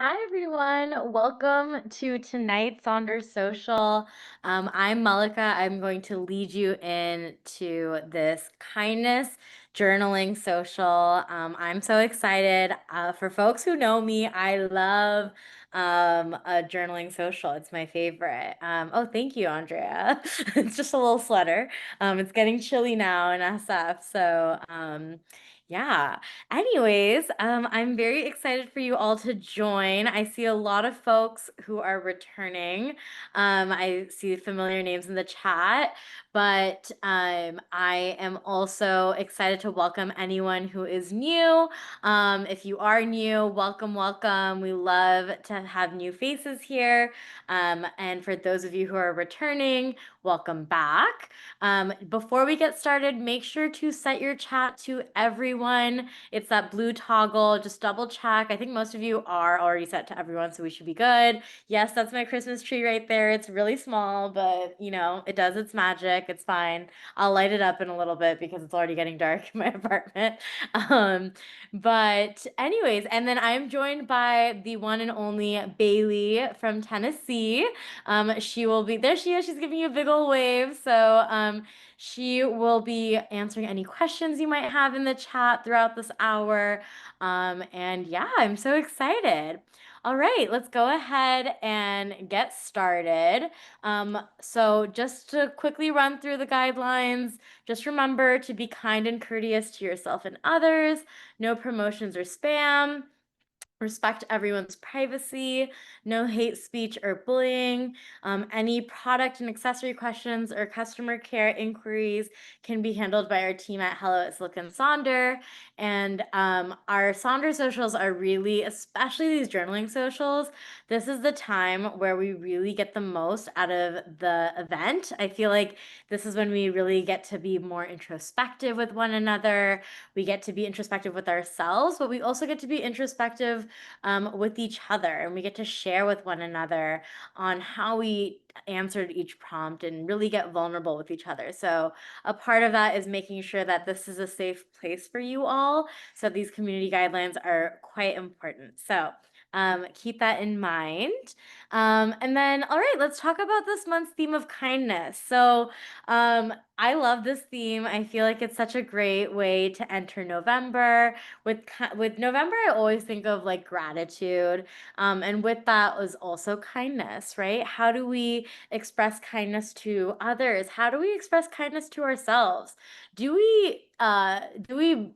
Hi, everyone. Welcome to tonight's Sonder Social. I'm Malika. I'm going to lead you into this kindness journaling social. I'm so excited. For folks who know me, I love a journaling social. It's my favorite. Oh, thank you, Andrea. It's just a little sweater. It's getting chilly now in SF. Yeah. Anyways, I'm very excited for you all to join. I see a lot of folks who are returning. I see familiar names in the chat, but I am also excited to welcome anyone who is new. If you are new, welcome, welcome. We love to have new faces here. And for those of you who are returning, welcome back. Before we get started, make sure to set your chat to everyone. It's that blue toggle. Just double check. I think most of you are already set to everyone, so we should be good. Yes, that's my Christmas tree right there. It's really small, but it does its magic. It's fine. I'll light it up in a little bit because it's already getting dark in my apartment. But anyways, and then I'm joined by the one and only Bailey from Tennessee. She will be there. She is. She's giving you a big old wave. She will be answering any questions you might have in the chat throughout this hour. And yeah, I'm so excited. All right, let's go ahead and get started. So just to quickly run through the guidelines, just remember to be kind and courteous to yourself and others. No promotions or spam. Respect everyone's privacy, no hate speech or bullying. Any product and accessory questions or customer care inquiries can be handled by our team at Hello at Silicon Sonder. And our Sonder socials are really, especially these journaling socials, this is the time where we really get the most out of the event. I feel like this is when we really get to be more introspective with one another. We get to be introspective with ourselves, but we also get to be introspective with each other, and we get to share with one another on how we answered each prompt and really get vulnerable with each other. So a part of that is making sure that this is a safe place for you all. So these community guidelines are quite important. So keep that in mind. And then, all right, let's talk about this month's theme of kindness. I love this theme. I feel like it's such a great way to enter November. With November, I always think of like gratitude, and with that was also kindness, right? How do we express kindness to others? How do we express kindness to ourselves? Do we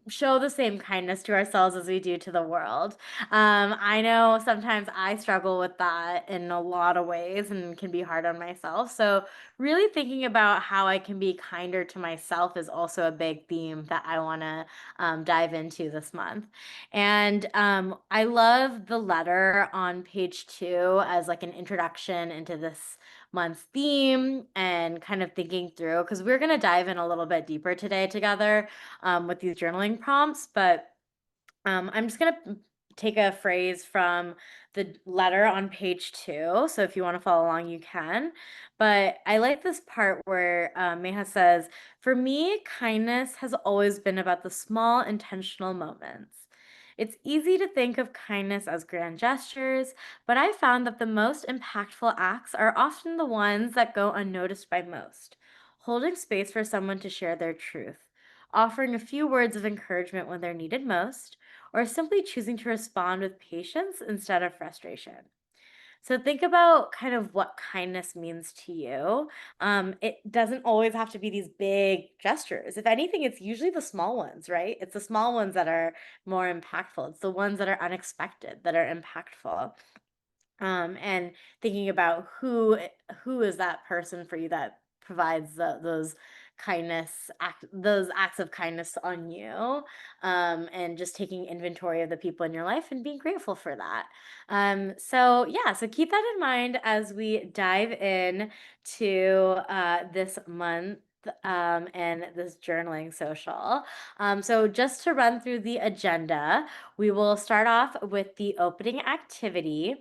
show the same kindness to ourselves as we do to the world? I know sometimes I struggle with that in a lot of ways and can be hard on myself. So really thinking about how I can be kinder to myself is also a big theme that I want to dive into this month. And I love the letter on page 2 as like an introduction into this month's theme and kind of thinking through, because we're going to dive in a little bit deeper today together with these journaling prompts. But I'm just going to take a phrase from the letter on page 2. So if you want to follow along, you can. But I like this part where Meha says, "For me, kindness has always been about the small intentional moments. It's easy to think of kindness as grand gestures, but I found that the most impactful acts are often the ones that go unnoticed by most. Holding space for someone to share their truth, offering a few words of encouragement when they're needed most, or simply choosing to respond with patience instead of frustration." So think about kind of what kindness means to you. It doesn't always have to be these big gestures. If anything, it's usually the small ones, right? It's the small ones that are more impactful. It's the ones that are unexpected that are impactful. And thinking about who is that person for you that provides those those acts of kindness on you, and just taking inventory of the people in your life and being grateful for that. So yeah, so keep that in mind as we dive in to this and this journaling social. So just to run through the agenda, we will start off with the opening activity.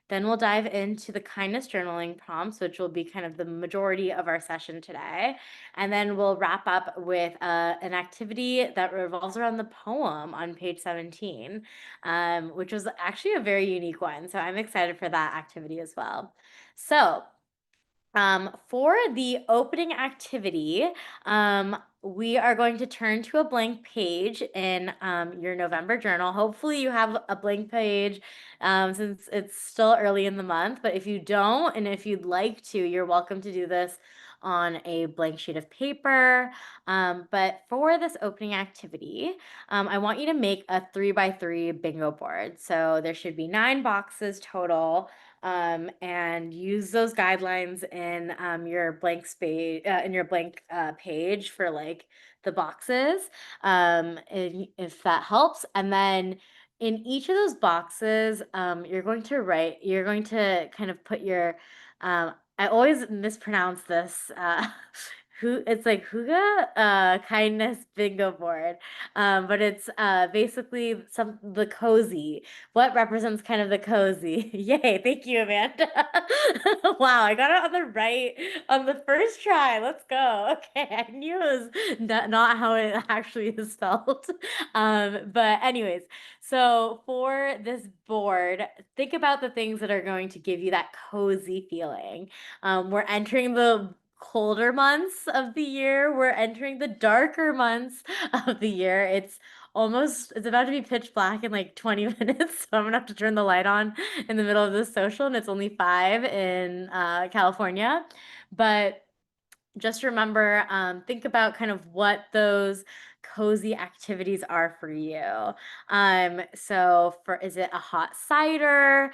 Then we'll dive into the kindness journaling prompts, which will be kind of the majority of our session today. And then we'll wrap up with an activity that revolves around the poem on page 17, which was actually a very unique one. So I'm excited for that activity as well. So for the opening activity, we are going to turn to a blank page in your November journal. Hopefully you have a blank page since it's still early in the month, but if you don't, and if you'd like to, you're welcome to do this on a blank sheet of paper. But for this opening activity, I want you to make a 3x3 bingo board. So there should be 9 boxes total, and use those guidelines in your blank space in your blank page for like the boxes, if that helps. And then in each of those boxes, you're going to kind of put your I always mispronounce this who it's like Huga kindness bingo board, but it's basically the cozy, what represents kind of the cozy. Yay, thank you, Amanda. Wow, I got it on the first try. Let's go. Okay, I knew it was not how it actually is spelled. But anyways, so for this board, think about the things that are going to give you that cozy feeling. We're entering the colder months of the year. We're entering the darker months of the year. It's about to be pitch black in like 20 minutes, so I'm gonna have to turn the light on in the middle of this social, and it's only 5 in California. But just remember, think about kind of what those cozy activities are for you. So is it a hot cider?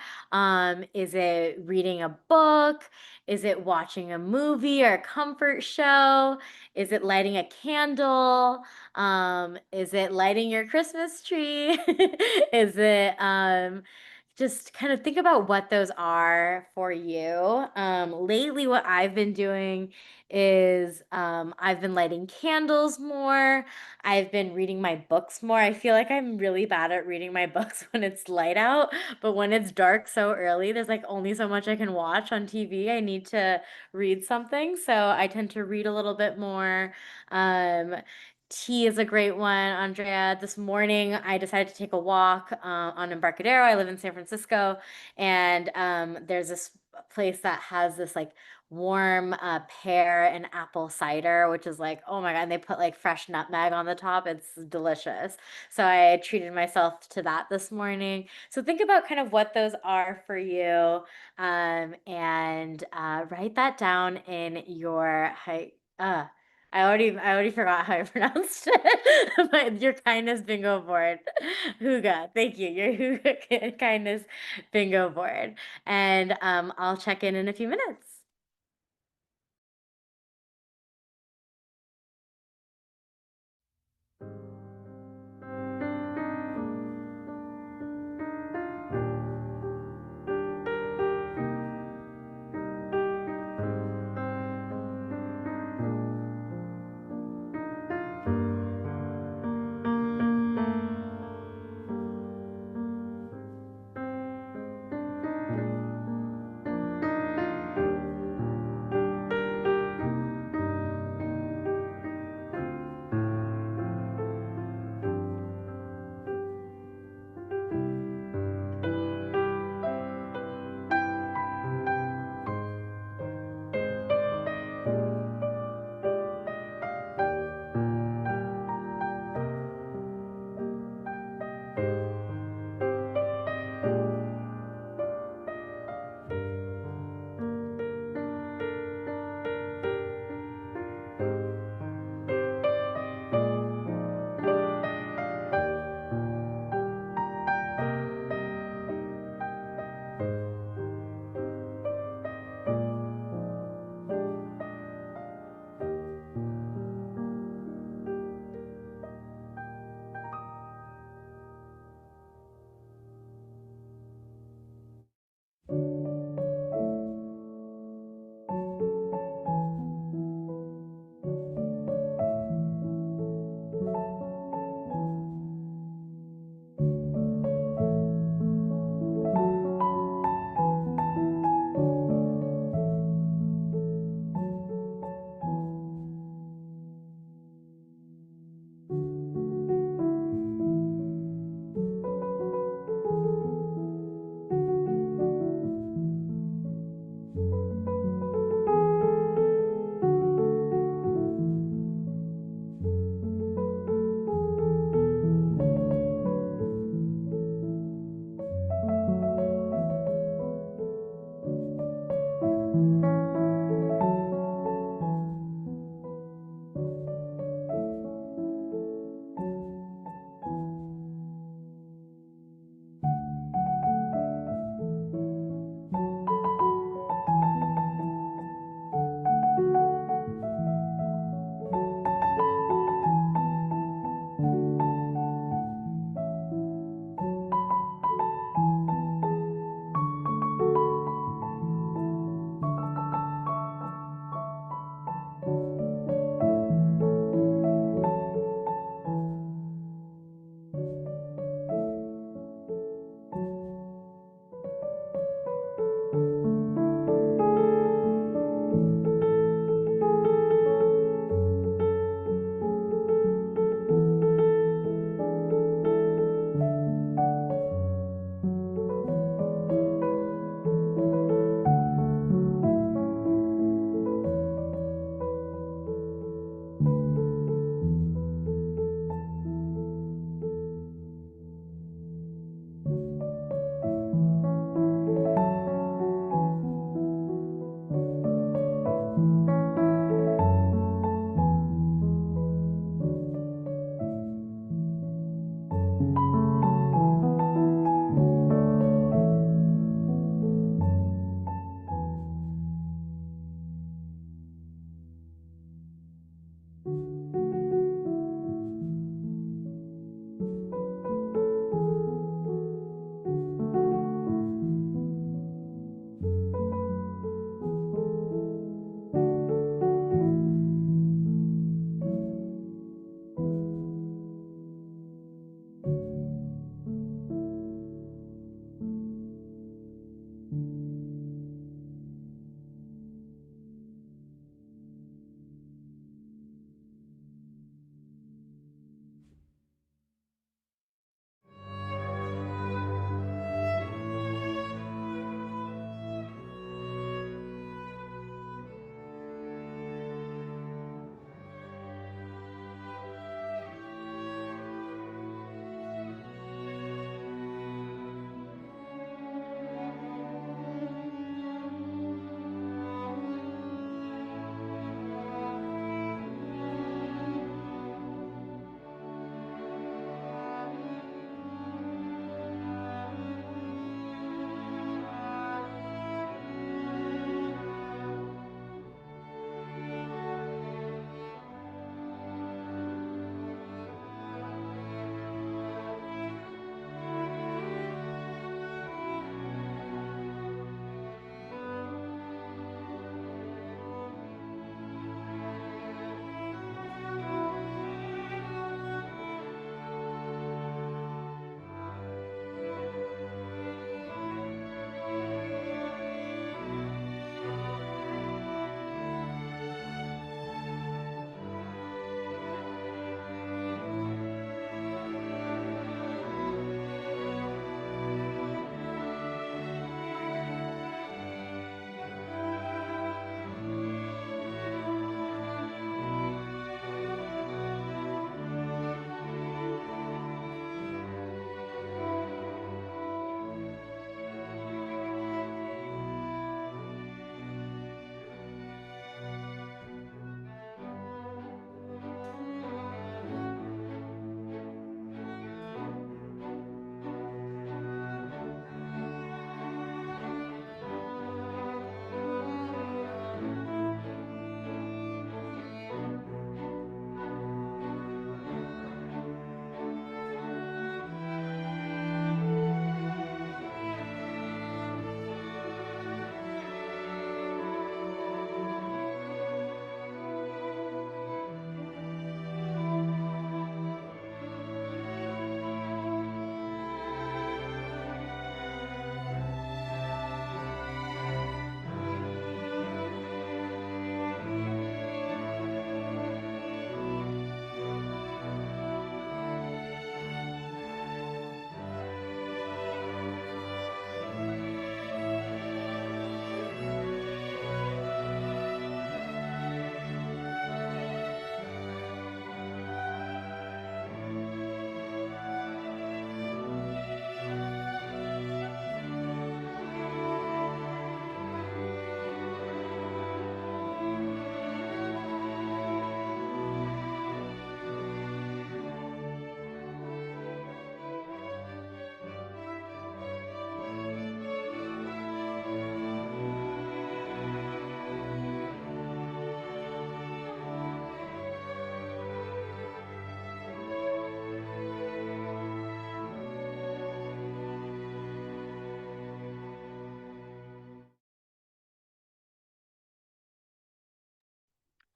Is it reading a book? Is it watching a movie or a comfort show? Is it lighting a candle? Is it lighting your Christmas tree? Is it just kind of think about what those are for you. Lately, what I've been doing is I've been lighting candles more. I've been reading my books more. I feel like I'm really bad at reading my books when it's light out, but when it's dark so early, there's like only so much I can watch on TV. I need to read something, so I tend to read a little bit more. Um, Tea is a great one, Andrea. This morning, I decided to take a walk on Embarcadero. I live in San Francisco, and there's this place that has this like warm pear and apple cider, which is like, oh my God, and they put like fresh nutmeg on the top. It's delicious. So I treated myself to that this morning. So think about kind of what those are for you, and write that down in your I already forgot how I pronounced it, but your kindness bingo board. Huga, thank you. Your Huga kindness bingo board. And I'll check in a few minutes.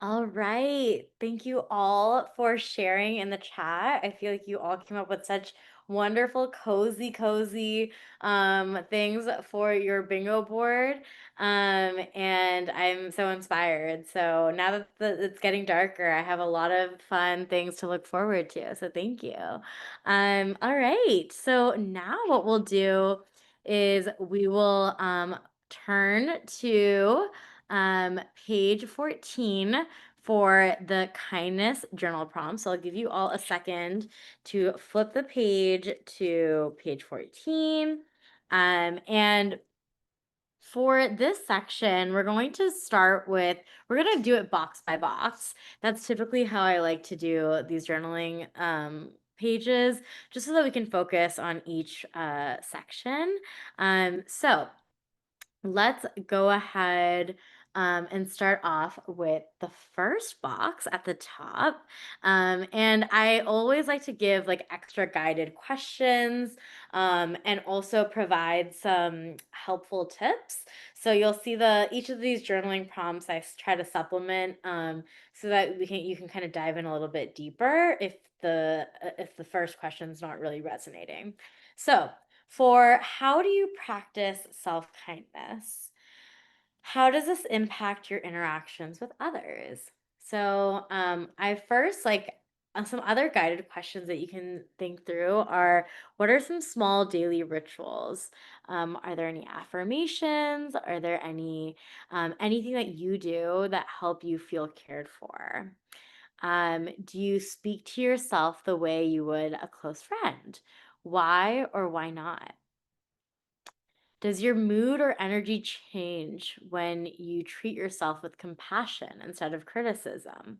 All right. Thank you all for sharing in the chat. I feel like you all came up with such wonderful, cozy things for your bingo board. And I'm so inspired. So now that it's getting darker, I have a lot of fun things to look forward to. So thank you. All right. So now what we'll do is we will turn to page 14 for the kindness journal prompt. So I'll give you all a second to flip the page to page 14. And for this section, we're going to start with, we're going to do it box by box. That's typically how I like to do these journaling pages, just so that we can focus on each section. So let's go ahead and start off with the first box at the top. And I always like to give like extra guided questions and also provide some helpful tips. So you'll see each of these journaling prompts I try to supplement so that you can kind of dive in a little bit deeper if the first question's not really resonating. So for how do you practice self kindness? How does this impact your interactions with others? So, I first like some other guided questions that you can think through are, what are some small daily rituals? Are there any affirmations? Are there anything that you do that help you feel cared for? Do you speak to yourself the way you would a close friend? Why or why not? Does your mood or energy change when you treat yourself with compassion instead of criticism?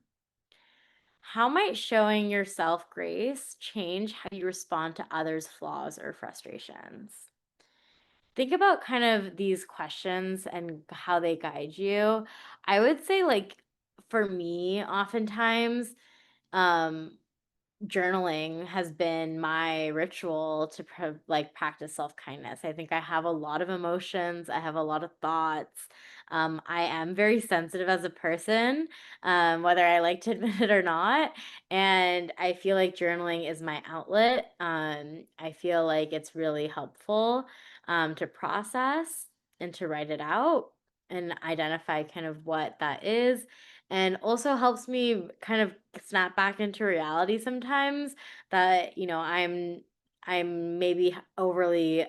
How might showing yourself grace change how you respond to others' flaws or frustrations? Think about kind of these questions and how they guide you. I would say, like, for me, oftentimes, um, journaling has been my ritual to practice self-kindness. I think I have a lot of emotions, I have a lot of thoughts. I am very sensitive as a person, whether I like to admit it or not. And I feel like journaling is my outlet. I feel like it's really helpful to process and to write it out and identify kind of what that is, and also helps me kind of snap back into reality sometimes, that I'm maybe overly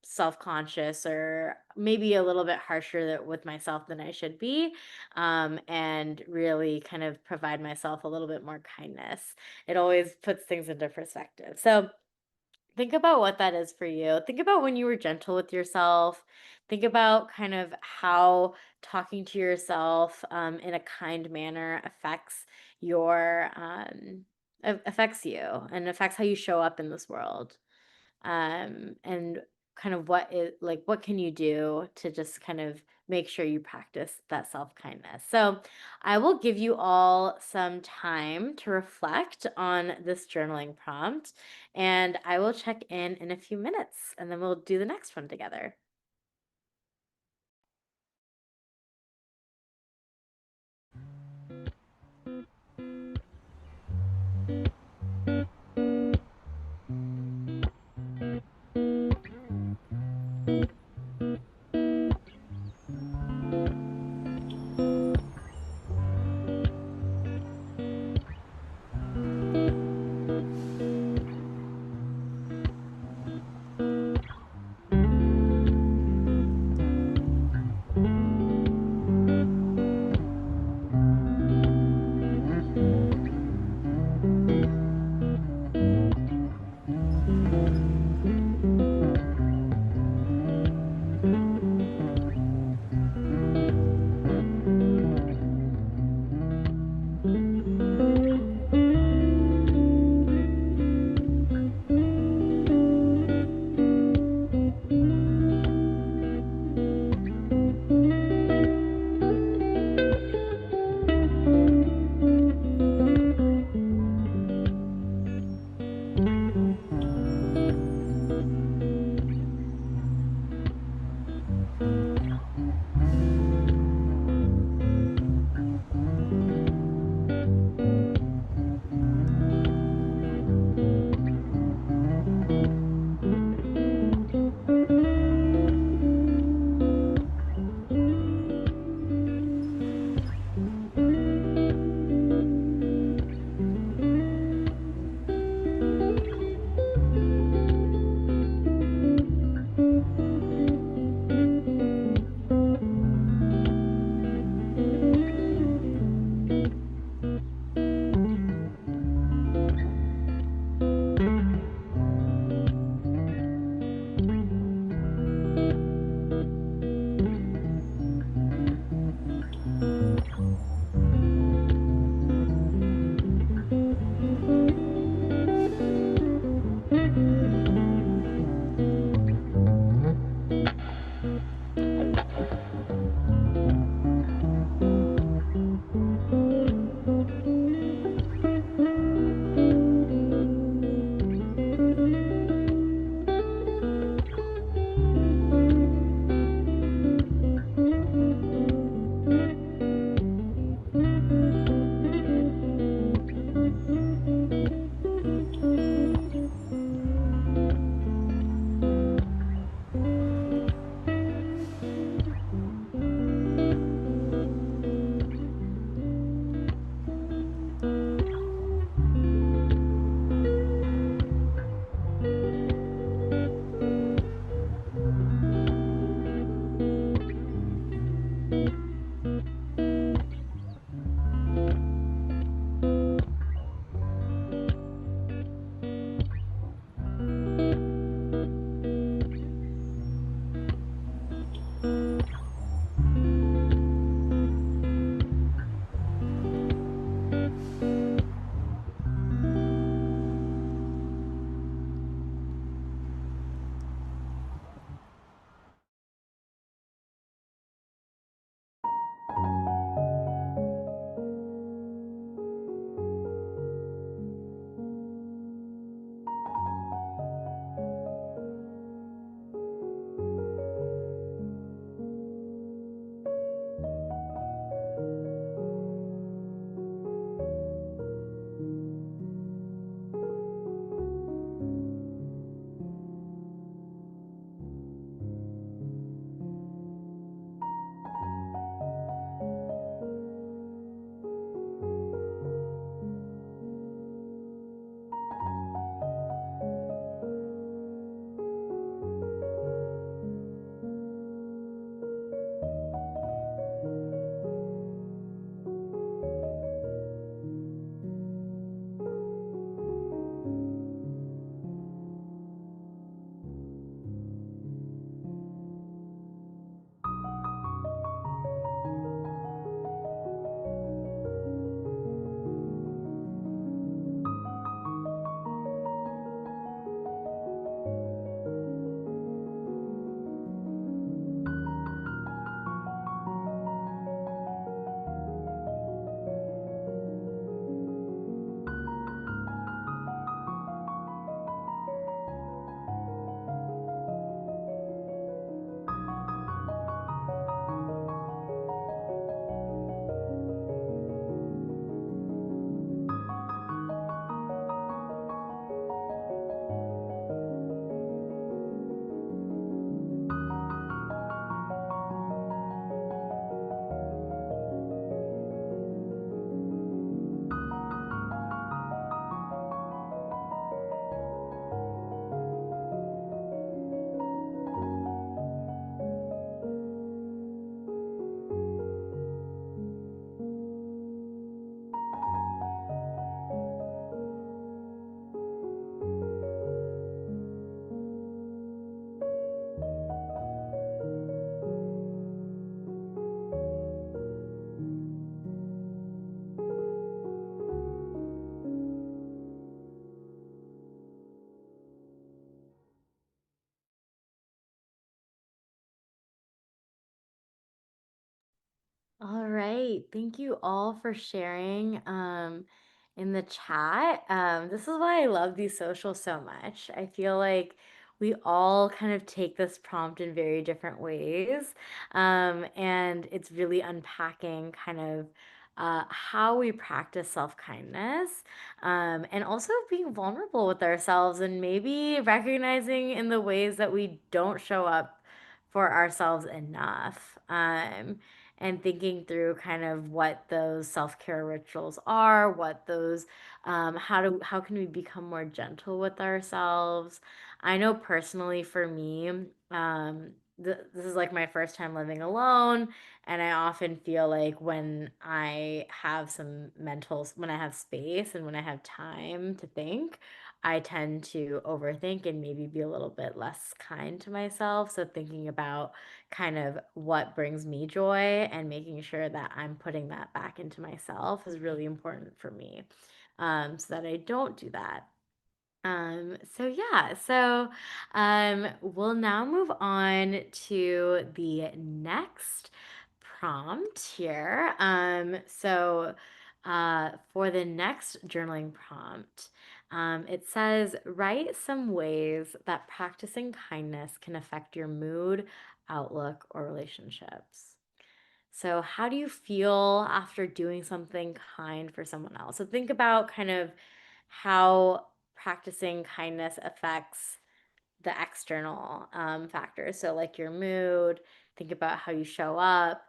self-conscious, or maybe a little bit harsher with myself than I should be, and really kind of provide myself a little bit more kindness. It always puts things into perspective. So think about what that is for you. Think about when you were gentle with yourself. Think about kind of how talking to yourself in a kind manner affects you and affects how you show up in this world. And kind of what can you do to just kind of make sure you practice that self-kindness. So I will give you all some time to reflect on this journaling prompt, and I will check in a few minutes, and then we'll do the next one together. All right. Thank you all for sharing in the chat. This is why I love these socials so much. I feel like we all kind of take this prompt in very different ways. And it's really unpacking kind of how we practice self-kindness, and also being vulnerable with ourselves and maybe recognizing in the ways that we don't show up for ourselves enough. And thinking through kind of what those self-care rituals are, what those how can we become more gentle with ourselves. I know personally for me, this is like my first time living alone, and I often feel like when I have when I have space and when I have time to think, I tend to overthink and maybe be a little bit less kind to myself. So thinking about kind of what brings me joy and making sure that I'm putting that back into myself is really important for me, so that I don't do that. So yeah, we'll now move on to the next prompt here. For the next journaling prompt, it says, write some ways that practicing kindness can affect your mood, outlook, or relationships. So, how do you feel after doing something kind for someone else? So, think about kind of how practicing kindness affects the external factors. So, like your mood, think about how you show up.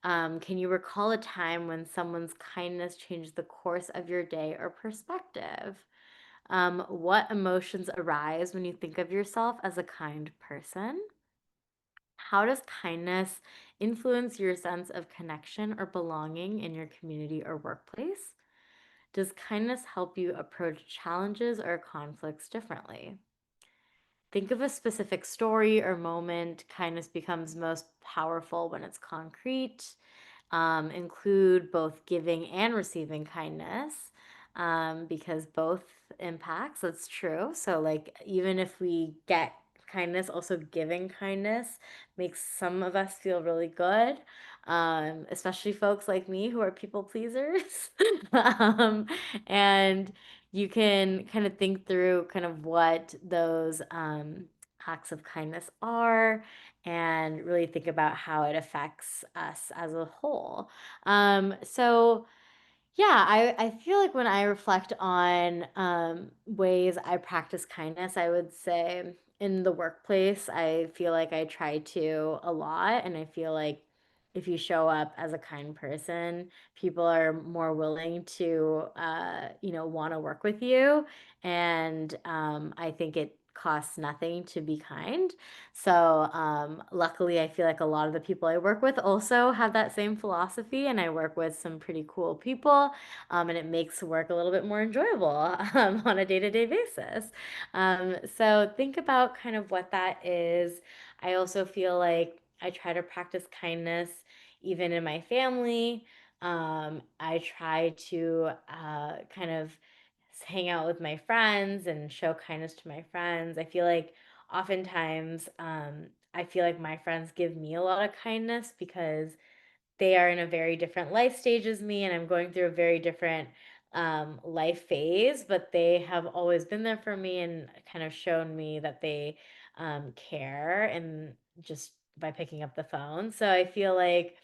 Can you recall a time when someone's kindness changed the course of your day or perspective? What emotions arise when you think of yourself as a kind person? How does kindness influence your sense of connection or belonging in your community or workplace? Does kindness help you approach challenges or conflicts differently? Think of a specific story or moment. Kindness becomes most powerful when it's concrete. Include both giving and receiving kindness, because both impacts. That's true. So, like, even if we get kindness, also giving kindness makes some of us feel really good, especially folks like me who are people pleasers. um, and you can kind of think through kind of what those acts of kindness are and really think about how it affects us as a whole. So yeah, I feel like when I reflect on ways I practice kindness, I would say in the workplace, I feel like I try to a lot. And I feel like if you show up as a kind person, people are more willing to, want to work with you. And I think it costs nothing to be kind. So, luckily, I feel like a lot of the people I work with also have that same philosophy, and I work with some pretty cool people, and it makes work a little bit more enjoyable on a day-to-day basis. So, think about kind of what that is. I also feel like I try to practice kindness even in my family. I try to kind of hang out with my friends and show kindness to my friends. I feel like oftentimes, I feel like my friends give me a lot of kindness because they are in a very different life stage as me, and I'm going through a very different life phase, but they have always been there for me and kind of shown me that they care, and just by picking up the phone. So I feel like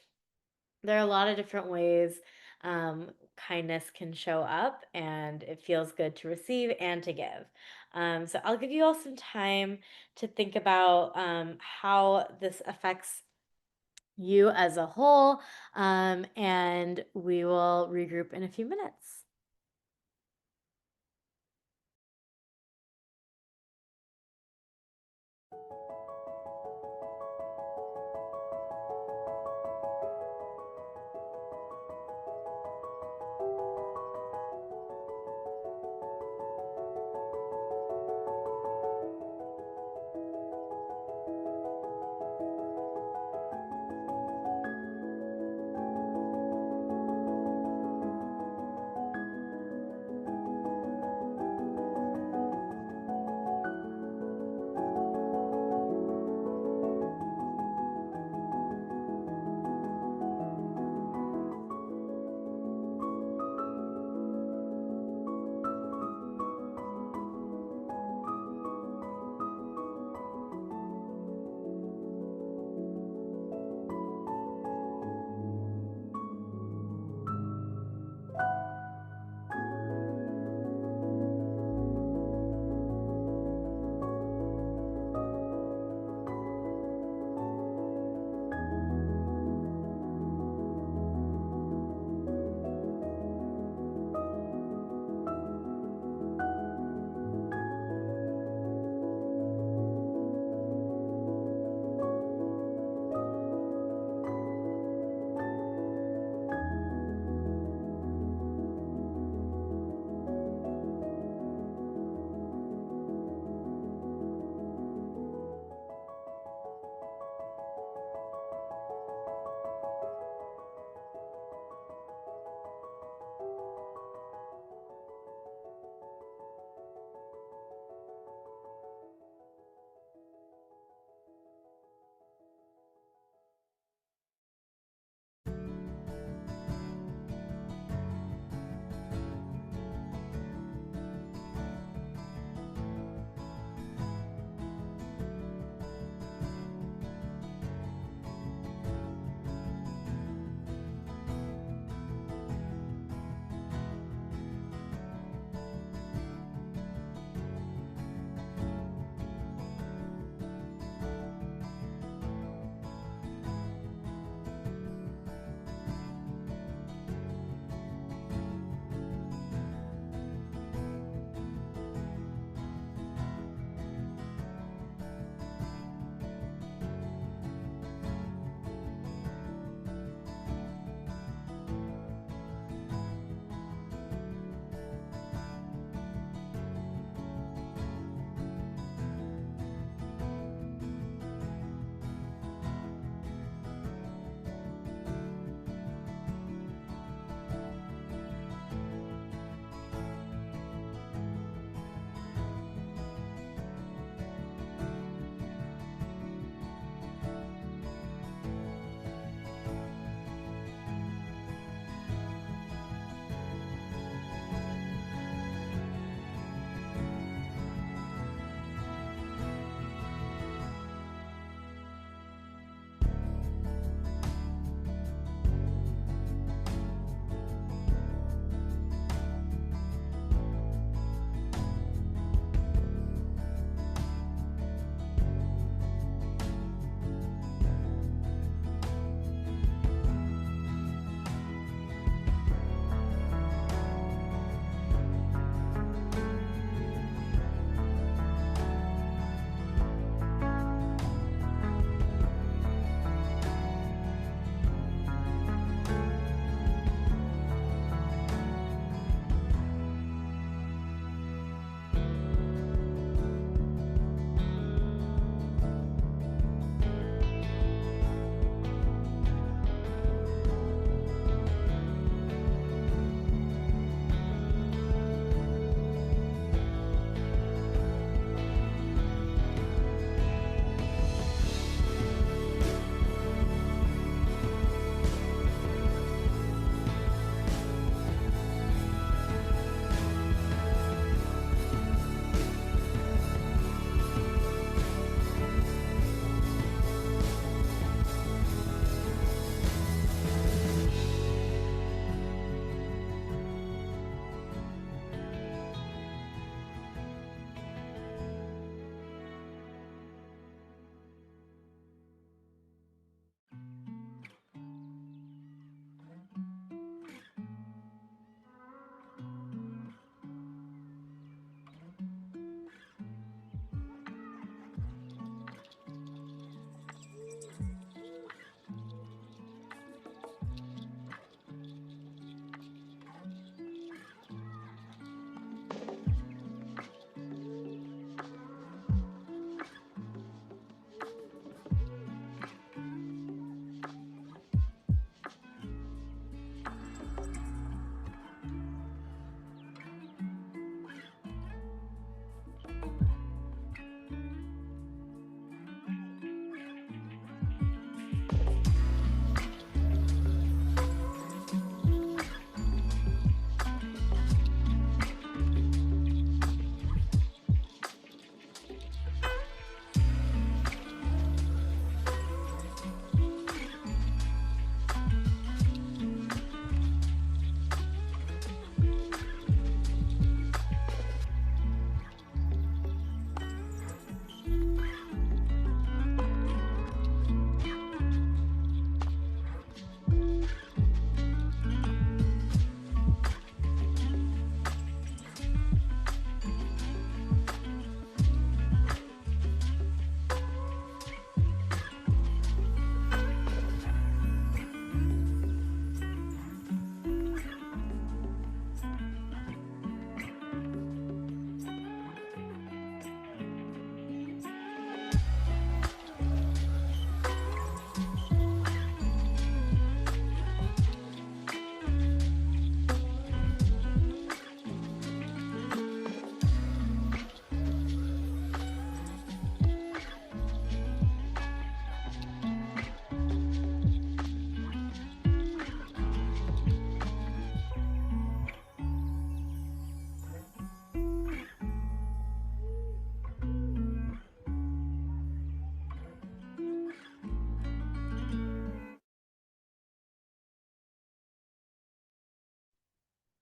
there are a lot of different ways kindness can show up, and it feels good to receive and to give. So I'll give you all some time to think about how this affects you as a whole, and we will regroup in a few minutes.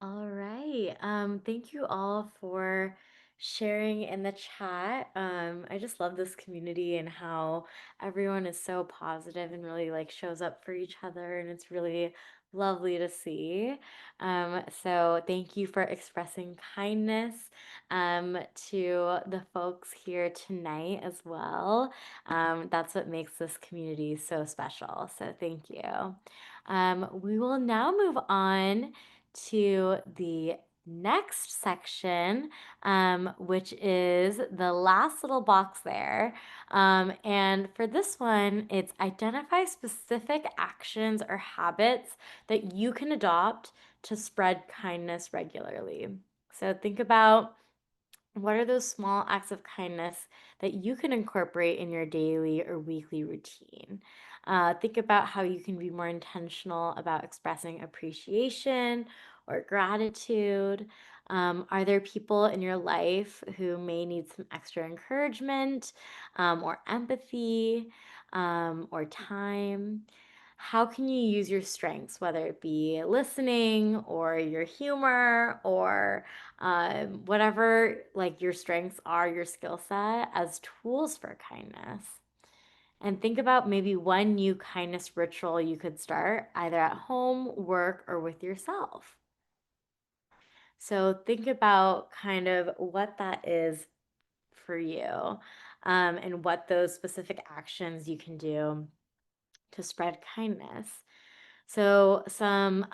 All right. Thank you all for sharing in the chat. I just love this community and how everyone is so positive and really like shows up for each other, and it's really lovely to see. So thank you for expressing kindness to the folks here tonight as well. That's what makes this community so special. So thank you. We will now move on to the next section, which is the last little box there. And for this one, it's identify specific actions or habits that you can adopt to spread kindness regularly. So think about what are those small acts of kindness that you can incorporate in your daily or weekly routine? Think about how you can be more intentional about expressing appreciation or gratitude. Are there people in your life who may need some extra encouragement or empathy or time? How can you use your strengths, whether it be listening or your humor or whatever like your strengths are, your skill set, as tools for kindness? And think about maybe one new kindness ritual you could start either at home, work, or with yourself. So think about kind of what that is for you, and what those specific actions you can do to spread kindness. So some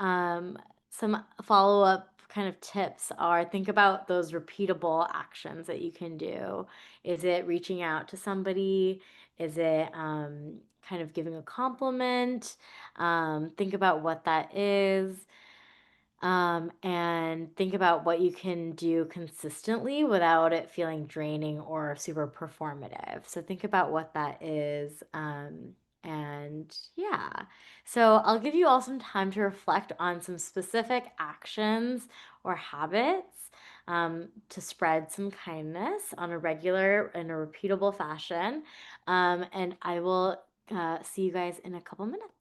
follow-up kind of tips are think about those repeatable actions that you can do. Is it reaching out to somebody? Is it kind of giving a compliment? Think about what that is. And think about what you can do consistently without it feeling draining or super performative. So think about what that is. And yeah, so I'll give you all some time to reflect on some specific actions or habits to spread some kindness on a regular and a repeatable fashion. And I will see you guys in a couple minutes.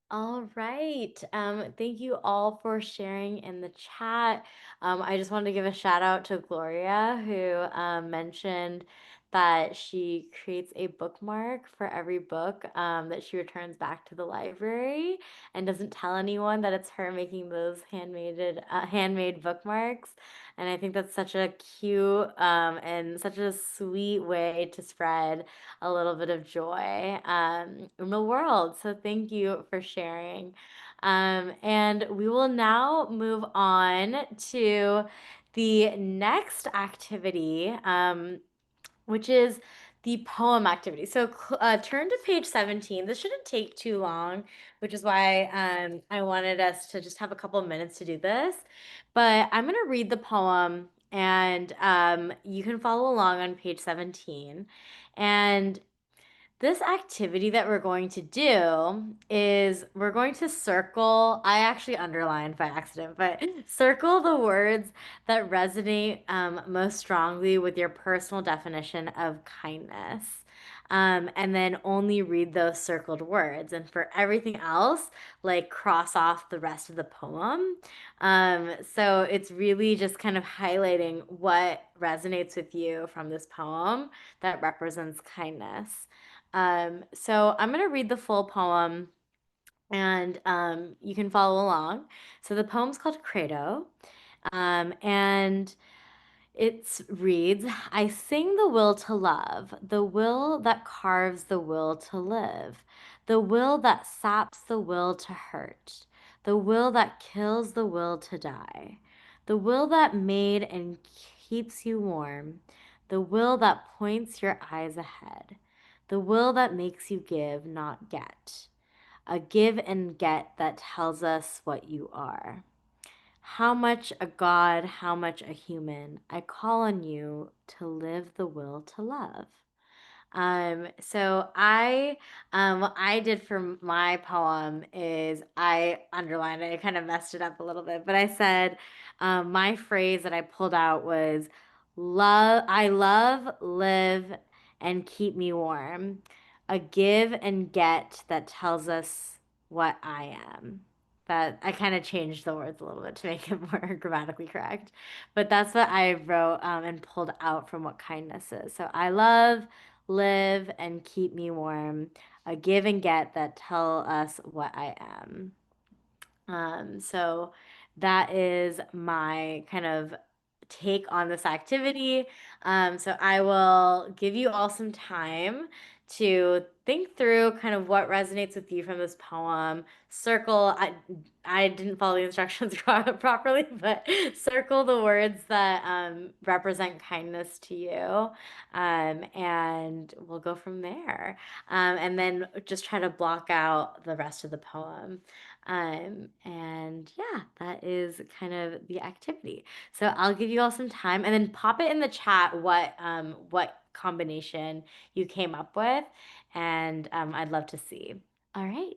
All right. Thank you all for sharing in the chat. I just wanted to give a shout out to Gloria, who mentioned that she creates a bookmark for every book that she returns back to the library and doesn't tell anyone that it's her making those handmade bookmarks. And I think that's such a cute and such a sweet way to spread a little bit of joy in the world. So thank you for sharing. And we will now move on to the next activity, which is the poem activity. So turn to page 17. This shouldn't take too long, which is why I wanted us to just have a couple of minutes to do this. But I'm going to read the poem and you can follow along on page 17. And this activity that we're going to do is we're going to circle, I actually underlined by accident, but circle the words that resonate most strongly with your personal definition of kindness. And then only read those circled words. And for everything else, like cross off the rest of the poem. So it's really just kind of highlighting what resonates with you from this poem that represents kindness. So I'm going to read the full poem and you can follow along. So the poem's called Credo. And it reads, I sing the will to love, the will that carves the will to live, the will that saps the will to hurt, the will that kills the will to die, the will that made and keeps you warm, the will that points your eyes ahead, the will that makes you give, not get, a give and get that tells us what you are. How much a God, how much a human, I call on you to live the will to love. So what I did for my poem is I underlined it. I kind of messed it up a little bit, but I said my phrase that I pulled out was I love, live, and keep me warm. A give and get that tells us what I am. That I kind of changed the words a little bit to make it more grammatically correct. But that's what I wrote and pulled out from what kindness is. So I love, live, and keep me warm. A give and get that tell us what I am. So that is my kind of take on this activity. So I will give you all some time to think through kind of what resonates with you from this poem. I didn't follow the instructions properly, but circle the words that represent kindness to you. And we'll go from there. And then just try to block out the rest of the poem. And yeah, that is kind of the activity. So I'll give you all some time and then pop it in the chat what combination you came up with, and I'd love to see. All right.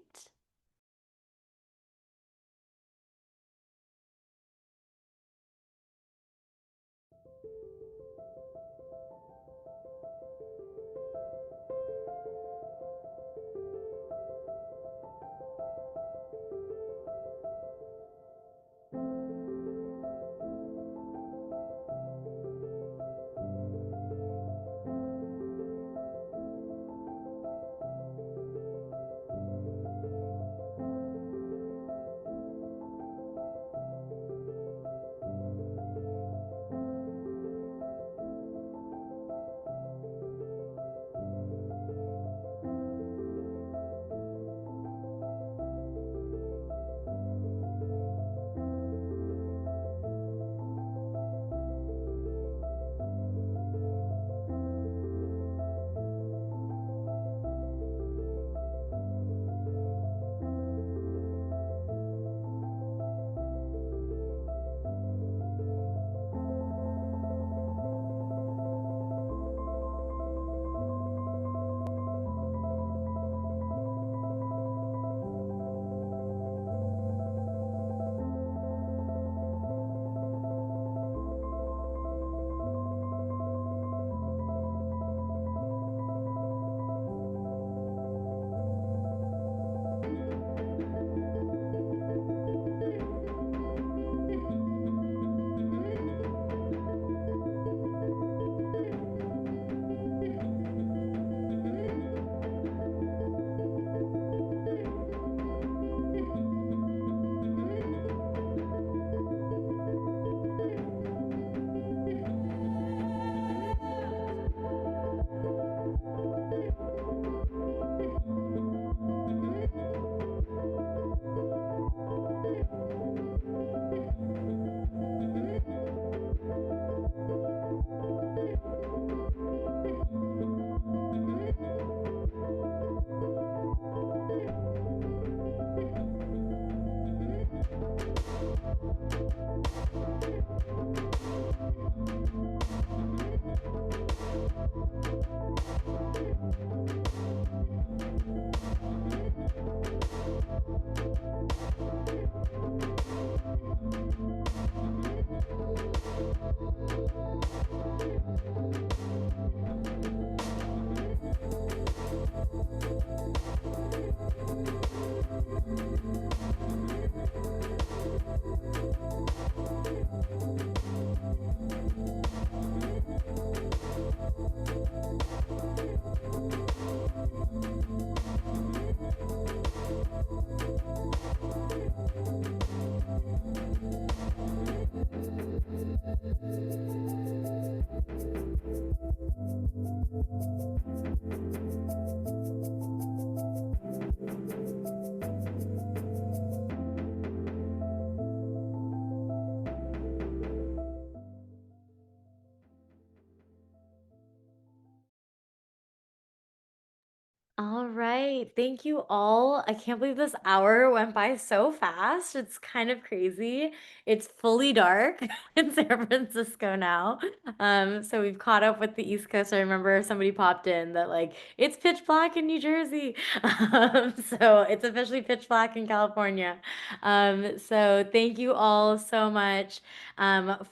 All right. Thank you all. I can't believe this hour went by so fast. It's kind of crazy. It's fully dark in San Francisco now. So we've caught up with the East Coast. I remember somebody popped in that like it's pitch black in New Jersey. So it's officially pitch black in California. So thank you all so much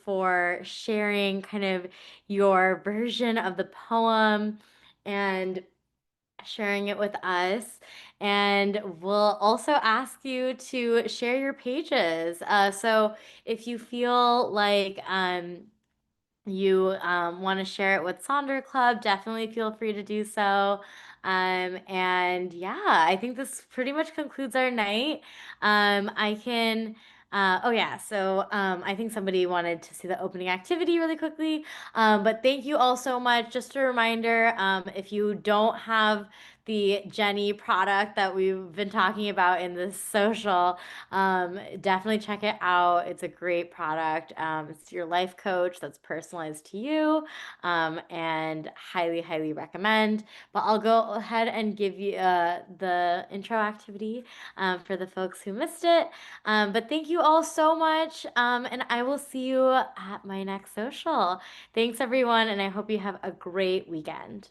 for sharing kind of your version of the poem and sharing it with us. And we'll also ask you to share your pages. So if you feel like you want to share it with Sonder Club, definitely feel free to do so. And yeah, I think this pretty much concludes our night. I can. Oh yeah, so I think somebody wanted to see the opening activity really quickly. But thank you all so much. Just a reminder, if you don't have the Jenny product that we've been talking about in this social, definitely check it out. It's a great product. It's your life coach that's personalized to you, and highly, highly recommend. But I'll go ahead and give you the intro activity for the folks who missed it. But thank you all so much, and I will see you at my next social. Thanks, everyone, and I hope you have a great weekend.